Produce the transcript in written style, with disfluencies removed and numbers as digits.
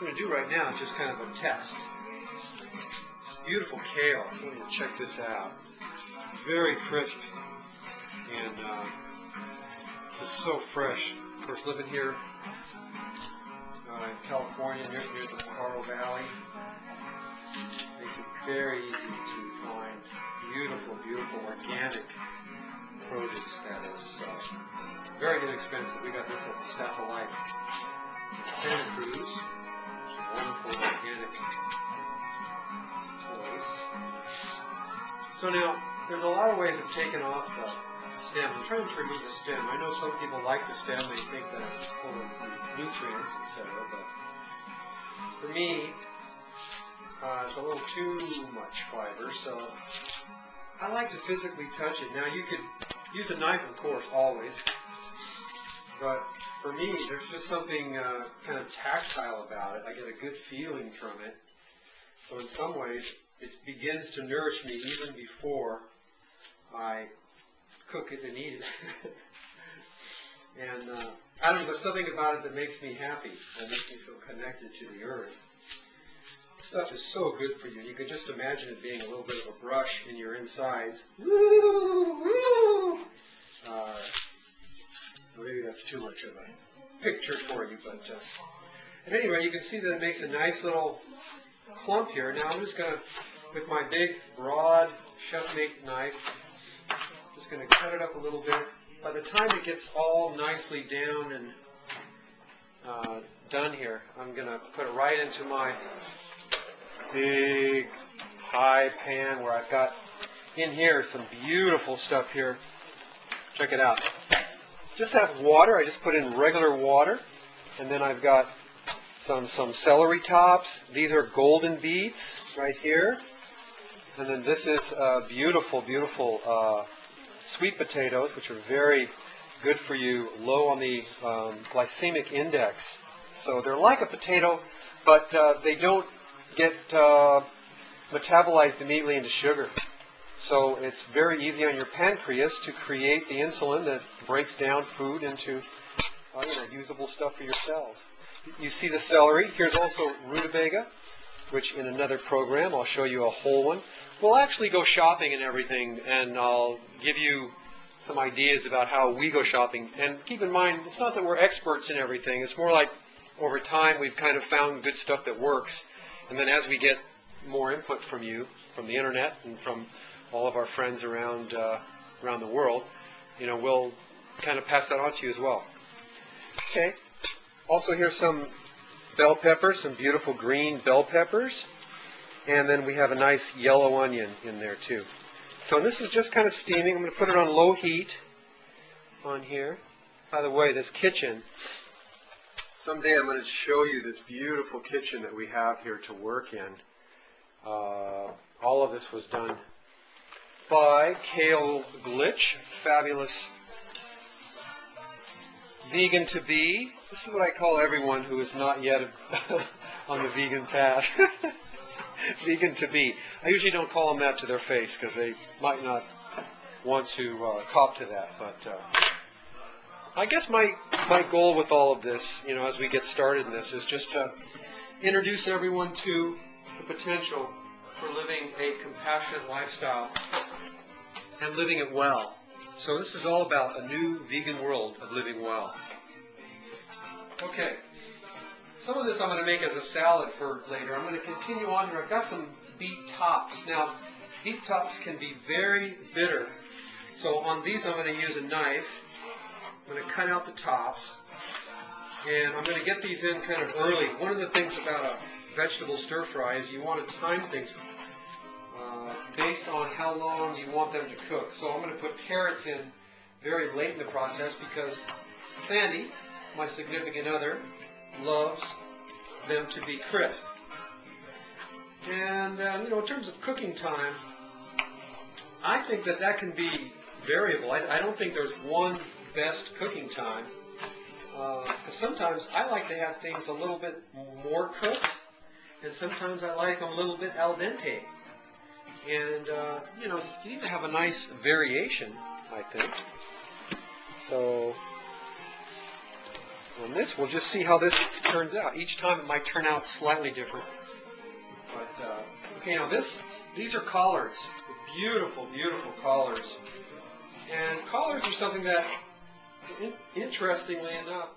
going to do right now is just kind of a test. It's beautiful kale. So I want you to check this out. It's very crisp, and this is so fresh. Of course, living here in California, near the Pajaro Valley, makes it very easy to find beautiful, beautiful organic produce that is very inexpensive. We got this at the Staff of Life in Santa Cruz, which is a wonderful organic place. So now, there's a lot of ways of taking off the stem. I'm trying to remove the stem. I know some people like the stem. They think that it's full of nutrients, etc. But for me, it's a little too much fiber, so I like to physically touch it. Now, you could use a knife, of course, always. But for me, there's just something kind of tactile about it. I get a good feeling from it. So in some ways, it begins to nourish me even before I cook it and eat it. And I don't know, there's something about it that makes me happy. That makes me feel connected to the earth. This stuff is so good for you. You can just imagine it being a little bit of a brush in your insides. Woo, woo. Maybe that's too much of a picture for you, but at any rate, you can see that it makes a nice little clump here. Now I'm just going to, with my big, broad chef-mate knife, just going to cut it up a little bit. By the time it gets all nicely down and done here, I'm going to put it right into my big high pan where I've got in here some beautiful stuff here. Check it out. Just have water. I just put in regular water, and then I've got some celery tops. These are golden beets right here, and then this is beautiful, beautiful sweet potatoes, which are very good for you, low on the glycemic index. So they're like a potato, but they don't get metabolized immediately into sugar. So it's very easy on your pancreas to create the insulin that breaks down food into usable stuff for your cells. You see the celery. Here's also rutabaga, which in another program I'll show you a whole one. We'll actually go shopping and everything, and I'll give you some ideas about how we go shopping. And keep in mind, it's not that we're experts in everything. It's more like over time we've kind of found good stuff that works. And then as we get more input from you, from the internet and from all of our friends around the world, we'll kind of pass that on to you as well. Okay. Also, here's some bell peppers, some beautiful green bell peppers, and then we have a nice yellow onion in there too. So this is just kind of steaming. I'm going to put it on low heat on here. By the way, this kitchen, someday I'm going to show you this beautiful kitchen that we have here to work in. All of this was done by Kale Glitch, fabulous vegan to be. This is what I call everyone who is not yet on the vegan path. Vegan to be. I usually don't call them that to their face because they might not want to cop to that. But I guess my goal with all of this, as we get started in this, is just to introduce everyone to the potential for living a compassionate lifestyle and living it well. So this is all about a new vegan world of living well. Okay, some of this I'm going to make as a salad for later. I'm going to continue on here. I've got some beet tops. Now, beet tops can be very bitter. So on these I'm going to use a knife. I'm going to cut out the tops. And I'm going to get these in kind of early. One of the things about a vegetable stir fry is you want to time things based on how long you want them to cook. So I'm going to put carrots in very late in the process because Sandy, my significant other, loves them to be crisp. And in terms of cooking time, I think that can be variable. I don't think there's one best cooking time. Sometimes I like to have things a little bit more cooked, and sometimes I like them a little bit al dente. And you need to have a nice variation, I think. So On this, we'll just see how this turns out. Each time it might turn out slightly different. But, okay, now these are collards. Beautiful, beautiful collards. And collards are something that, interestingly enough,